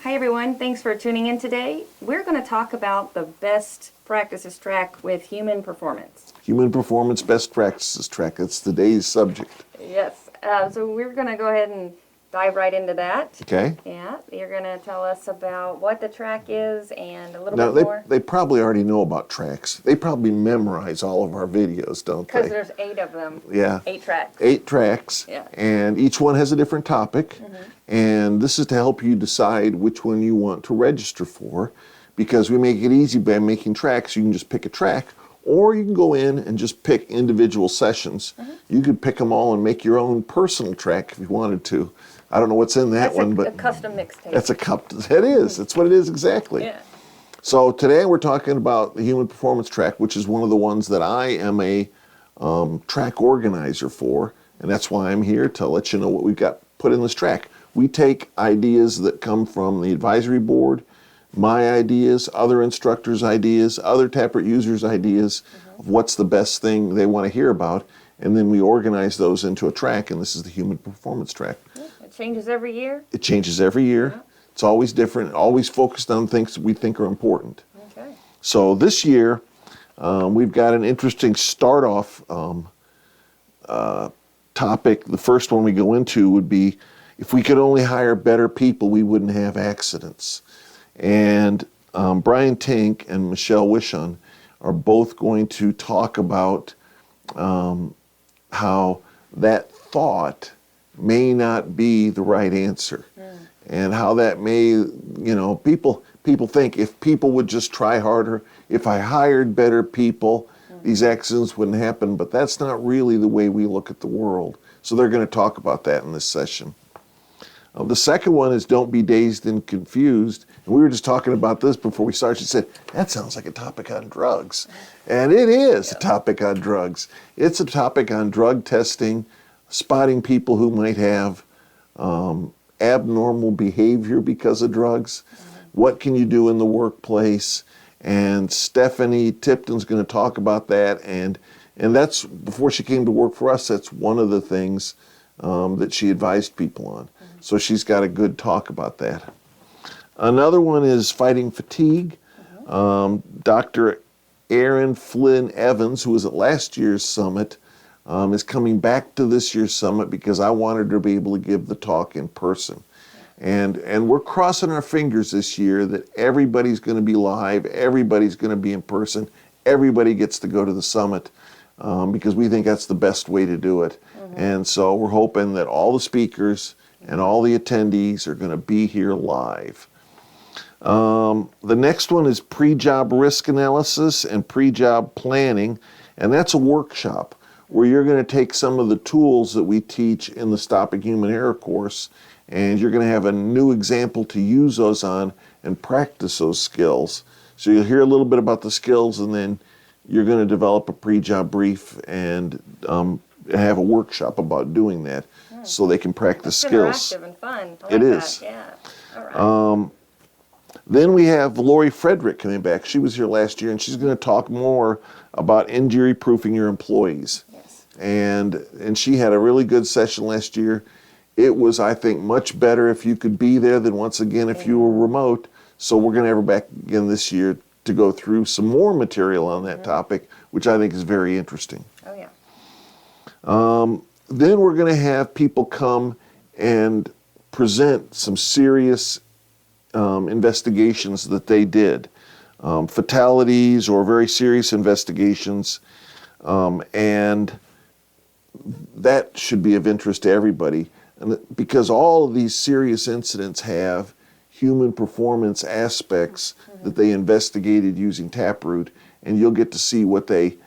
Hi everyone, thanks for tuning in today. We're going to talk about the best practices track with human performance. Human performance best practices track. That's today's subject. Yes, so we're going to go ahead and dive right into that. Okay. Yeah, you're going to tell us about what the track is and a little Now, bit more. they probably already know about tracks. They probably memorize all of our videos, don't they? Because there's 8 of them. Yeah. 8 tracks. 8 tracks. Yeah. And each one has a different topic. And this is to help you decide which one you want to register for, because we make it easy by making tracks. You can just pick a track, or you can go in and just pick individual sessions. You could pick them all and make your own personal track if you wanted to. I don't know what's in that one, but a custom mixtape. that's it is. That's what it is exactly. Yeah. So today we're talking about the human performance track, which is one of the ones that I am a track organizer for, and that's why I'm here to let you know what we've got put in this track. We take ideas that come from the advisory board, my ideas, other instructors' ideas, other TapRooT users' ideas of what's the best thing they want to hear about, and then we organize those into a track, and this is the human performance track. It changes every year? It changes every year. It's always different, always focused on things we think are important. Okay. So this year, we've got an interesting start-off topic. The first one we go into would be, if we could only hire better people, we wouldn't have accidents. And Brian Tink and Michelle Wishon are both going to talk about how that thought may not be the right answer. And how that may, people think if people would just try harder, if I hired better people, these accidents wouldn't happen, but that's not really the way we look at the world. So they're going to talk about that in this session. The second one is don't be dazed and confused. And we were just talking about this before we started. She said, that sounds like a topic on drugs. And it is a topic on drugs. It's a topic on drug testing, spotting people who might have abnormal behavior because of drugs. What can you do in the workplace? And Stephanie Tipton's going to talk about that. And that's, before she came to work for us, that's one of the things that she advised people on. So she's got a good talk about that. Another one is fighting fatigue. Dr. Erin Flynn Evans, who was at last year's summit, is coming back to this year's summit because I wanted her to be able to give the talk in person. And we're crossing our fingers this year that everybody's going to be live, everybody's going to be in person, everybody gets to go to the summit because we think that's the best way to do it. And so we're hoping that all the speakers and all the attendees are going to be here live. The next one is pre-job risk analysis and pre-job planning, and that's a workshop where you're going to take some of the tools that we teach in the Stopping Human Error course, and you're going to have a new example to use those on and practice those skills. So you'll hear a little bit about the skills, and then you're going to develop a pre-job brief and have a workshop about doing that so they can practice skills. Interactive and fun. I like It is. that. Yeah. All right. Then we have Lori Frederick coming back. She was here last year, and she's going to talk more about injury proofing your employees. Yes. And she had a really good session last year. It was, I think, much better if you could be there than once again if you were remote. So we're going to have her back again this year to go through some more material on that topic, which I think is very interesting. Oh, yeah. Then we're going to have people come and present some serious investigations that they did, fatalities or very serious investigations, and that should be of interest to everybody, and because all of these serious incidents have human performance aspects that they investigated using TapRooT, and you'll get to see what they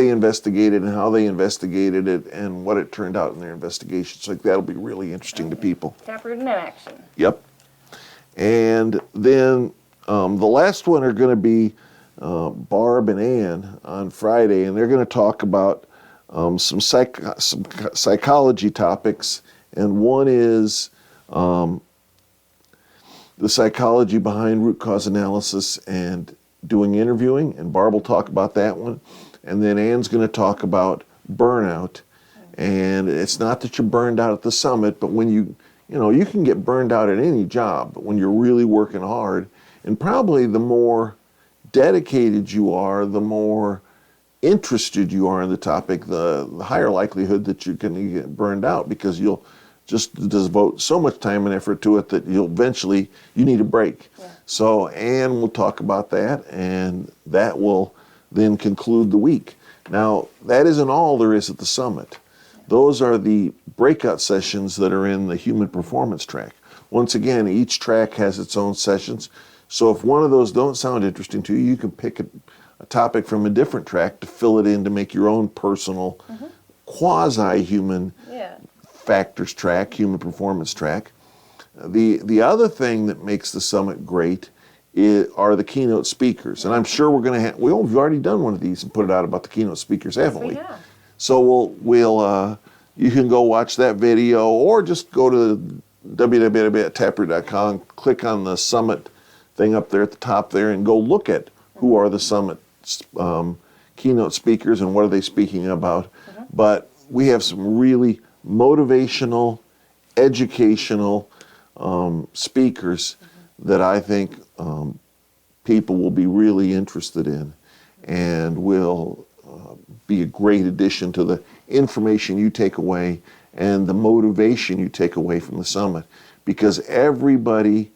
investigated and how they investigated it and what it turned out in their investigations. So that'll be really interesting to people. TapRooT in action. Yep. And then the last one are going to be Barb and Ann on Friday, and they're going to talk about some psychology topics, and one is the psychology behind root cause analysis and doing interviewing, and Barb will talk about that one. And then Ann's going to talk about burnout. And it's not that you're burned out at the summit, but when you you know, you can get burned out at any job, but when you're really working hard, and probably the more dedicated you are, the more interested you are in the topic, the higher likelihood that you're going to get burned out, because you'll just devote so much time and effort to it that you'll eventually, you need a break. Yeah. So Ann will talk about that, and that will then conclude the week. Now, that isn't all there is at the summit. Those are the breakout sessions that are in the human performance track. Once again, each track has its own sessions. So if one of those don't sound interesting to you, you can pick a topic from a different track to fill it in to make your own personal quasi-human factors track, human performance track. The other thing that makes the summit great are the keynote speakers. And I'm sure we're going to have, we've already done one of these and put it out about the keynote speakers, haven't we? Yeah. So you can go watch that video, or just go to www.taproot.com, click on the summit thing up there at the top there, and go look at who are the summit keynote speakers and what are they speaking about. But we have some really motivational, educational speakers that I think people will be really interested in, and will be a great addition to the information you take away and the motivation you take away from the summit, because everybody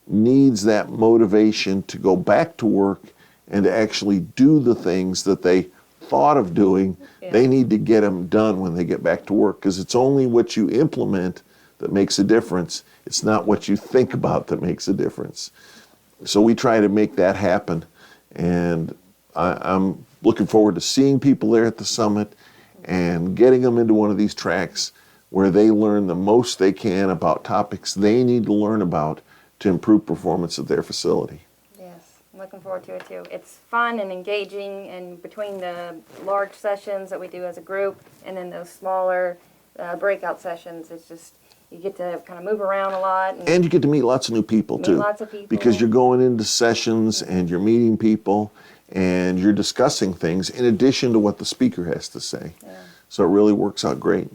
needs that motivation to go back to work and to actually do the things that they thought of doing. They need to get them done when they get back to work, because it's only what you implement that makes a difference. It's not what you think about that makes a difference. So we try to make that happen, and I'm looking forward to seeing people there at the summit and getting them into one of these tracks where they learn the most they can about topics they need to learn about to improve performance at their facility. Yes, I'm looking forward to it too. It's fun and engaging, and between the large sessions that we do as a group and then those smaller breakout sessions, it's just, you get to kind of move around a lot. And you get to meet lots of new people too. Lots of people. Because you're going into sessions and you're meeting people and you're discussing things in addition to what the speaker has to say. Yeah. So it really works out great.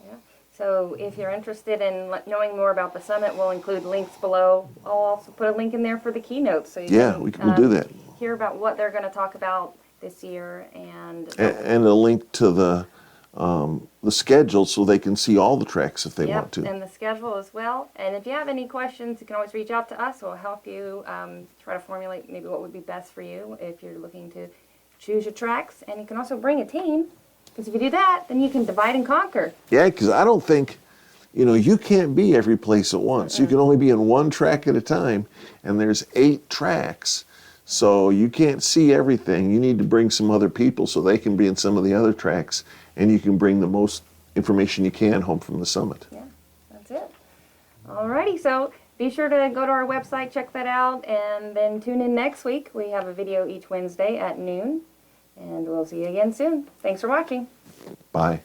Yeah. So if you're interested in knowing more about the summit, we'll include links below. I'll also put a link in there for the keynotes, so you can we'll do that. hear about what they're going to talk about this year, and And a link to the schedule so they can see all the tracks if they want to. and the schedule as well. And if you have any questions, you can always reach out to us. We'll help you try to formulate maybe what would be best for you if you're looking to choose your tracks. And you can also bring a team, because if you do that, then you can divide and conquer. Yeah, because I don't think, you can't be every place at once. You can only be in one track at a time, and there's 8 tracks. So you can't see everything. You need to bring some other people so they can be in some of the other tracks, and you can bring the most information you can home from the summit. Yeah, that's it. Alrighty, so be sure to go to our website, check that out, and then tune in next week. We have a video each Wednesday at noon, and we'll see you again soon. Thanks for watching. Bye.